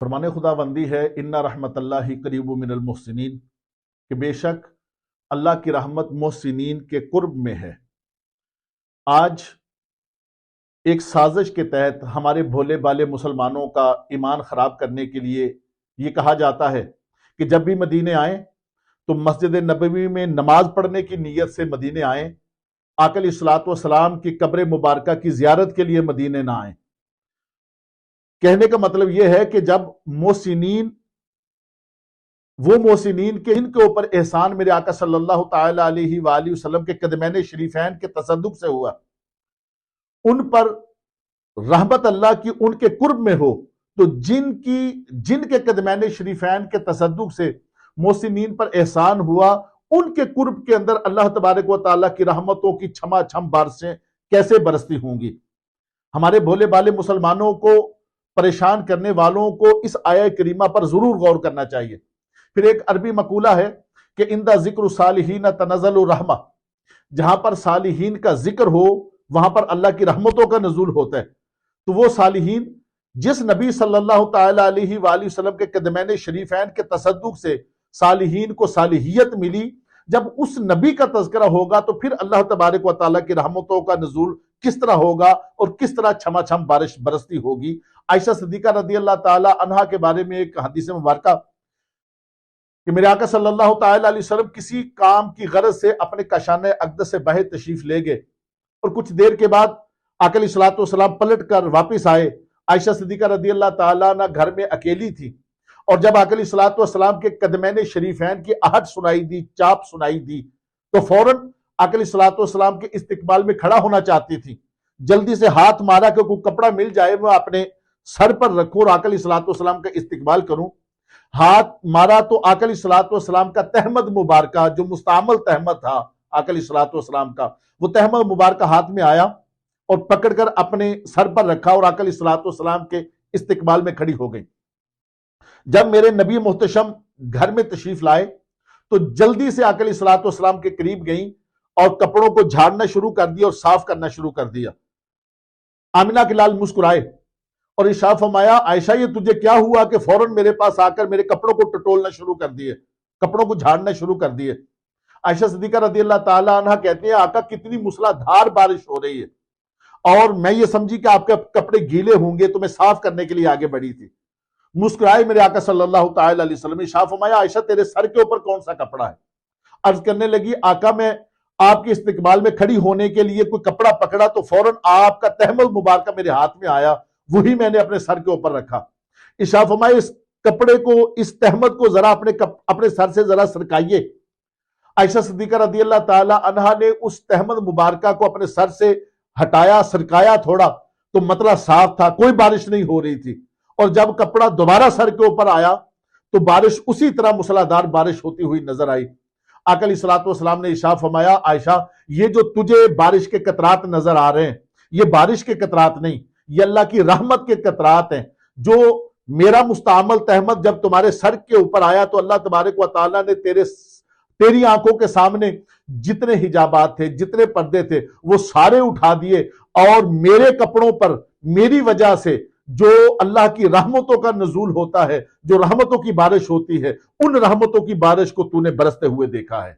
فرمان خدا بندی ہے انا رحمت اللہ قریب من المحسنین، کہ بے شک اللہ کی رحمت محسنین کے قرب میں ہے۔ آج ایک سازش کے تحت ہمارے بھولے بالے مسلمانوں کا ایمان خراب کرنے کے لیے یہ کہا جاتا ہے کہ جب بھی مدینے آئیں تو مسجد نبوی میں نماز پڑھنے کی نیت سے مدینے آئیں، آقا علیہ الصلوۃ والسلام کی قبر مبارکہ کی زیارت کے لیے مدینے نہ آئیں۔ کہنے کا مطلب یہ ہے کہ جب محسنین، وہ محسنین کے ان کے اوپر احسان میرے آقا صلی اللہ تعالی علیہ وآلہ وسلم کے قدمین شریفین کے تصدق سے ہوا، ان پر رحمت اللہ کی ان کے قرب میں ہو، تو جن کے قدمین شریفین کے تصدق سے محسنین پر احسان ہوا، ان کے قرب کے اندر اللہ تبارک و تعالیٰ کی رحمتوں کی چھما چھم بارشیں کیسے برستی ہوں گی۔ ہمارے بھولے بالے مسلمانوں کو پریشان کرنے والوں کو اس آیہ کریمہ پر ضرور غور کرنا چاہیے۔ پھر ایک عربی مقولہ ہے کہ اندہ ذکر صالحین تنزل الرحمہ، جہاں پر صالحین کا ذکر ہو وہاں پر اللہ کی رحمتوں کا نزول ہوتا ہے۔ تو وہ صالحین جس نبی صلی اللہ تعالی علیہ وآلہ وسلم کے قدمین شریفین کے تصدق سے صالحین کو صالحیت ملی، جب اس نبی کا تذکرہ ہوگا تو پھر اللہ تبارک و تعالیٰ کی رحمتوں کا نزول کس طرح ہوگا اور کس طرح چھما چھم بارش برستی ہوگی۔ عائشہ صدیقہ رضی اللہ تعالی عنہا کے بارے میں ایک حدیث مبارکہ کہ میرے آقا صلی اللہ تعالی علیہ وسلم کسی کام کی غرض سے اپنے کاشانہ اقدس سے باہر تشریف لے گئے، اور کچھ دیر کے بعد آقا علیہ الصلوۃ والسلام پلٹ کر واپس آئے۔ عائشہ صدیقہ رضی اللہ تعالیٰ عنہ گھر میں اکیلی تھی، اور جب آقا علیہ الصلوۃ والسلام کے قدمین شریفین کی آہٹ سنائی دی، چاپ سنائی دی، تو فوراً آقا علیہ الصلوۃ والسلام کے استقبال میں کھڑا ہونا چاہتی تھی۔ جلدی سے ہاتھ مارا کہ کوئی کپڑا مل جائے وہ اپنے سر پر رکھوں اور آقا علیہ الصلوۃ والسلام کا استقبال کروں۔ ہاتھ مارا تو آقا علیہ الصلوۃ والسلام کا تہمد مبارکہ، جو مستعمل تہمد تھا آقا علیہ الصلوۃ والسلام کا، وہ تہمد مبارکہ ہاتھ میں آیا اور پکڑ کر اپنے سر پر رکھا اور آقا علیہ الصلوۃ والسلام کے استقبال میں کھڑی ہو گئی۔ جب میرے نبی محتشم گھر میں تشریف لائے تو جلدی سے آقا علیہ الصلوۃ والسلام کے قریب گئیں اور کپڑوں کو جھاڑنا شروع کر دیا اور صاف کرنا شروع کر دیا۔ آمنہ کے لال مسکرائے اور ارشاد فرمایا، عائشہ یہ تجھے کیا ہوا کہ فوراً میرے پاس آ کر میرے کپڑوں کو ٹٹولنا شروع کر دیے، کپڑوں کو جھاڑنا شروع کر دیے۔ عائشہ صدیقہ رضی اللہ تعالی عنہ کہتے ہیں، آقا کتنی موسلا دھار بارش ہو رہی ہے اور میں یہ سمجھی کہ آپ کے کپڑے گیلے ہوں گے تو میں صاف کرنے کے لیے آگے بڑھی تھی۔ مسکرائے میرے آقا صلی اللہ تعالی علیہ وسلم، ارشاد فرمایا، عائشہ تیرے سر کے اوپر کون سا کپڑا ہے؟ عرض کرنے لگی، آقا میں آپ کے استقبال میں کھڑی ہونے کے لیے کوئی کپڑا پکڑا تو فوراً آپ کا تہمد مبارکہ میرے ہاتھ میں آیا، وہی میں نے اپنے سر کے اوپر رکھا۔ ارشاد فرمایا، اس کپڑے کو، اس تہمد کو ذرا اپنے سر سے ذرا سرکائیے۔ عائشہ صدیقہ رضی اللہ تعالی عنہا نے اس تہمد مبارکہ کو اپنے سر سے ہٹایا، سرکایا تھوڑا، تو مطلع صاف تھا، کوئی بارش نہیں ہو رہی تھی۔ اور جب کپڑا دوبارہ سر کے اوپر آیا تو بارش اسی طرح مسلادھار بارش ہوتی ہوئی نظر آئی۔ آقا علیہ الصلوۃ والسلام نے ارشاد فرمایا، عائشہ یہ جو تجھے بارش کے قطرات نظر آ رہے ہیں، یہ بارش کے قطرات نہیں، یہ اللہ کی رحمت کے قطرات ہیں۔ جو میرا مستعمل تہمد جب تمہارے سر کے اوپر آیا تو اللہ تبارک و تعالیٰ نے تیری آنکھوں کے سامنے جتنے حجابات تھے، جتنے پردے تھے، وہ سارے اٹھا دیے، اور میرے کپڑوں پر میری وجہ سے جو اللہ کی رحمتوں کا نزول ہوتا ہے، جو رحمتوں کی بارش ہوتی ہے، ان رحمتوں کی بارش کو تو نے برستے ہوئے دیکھا ہے۔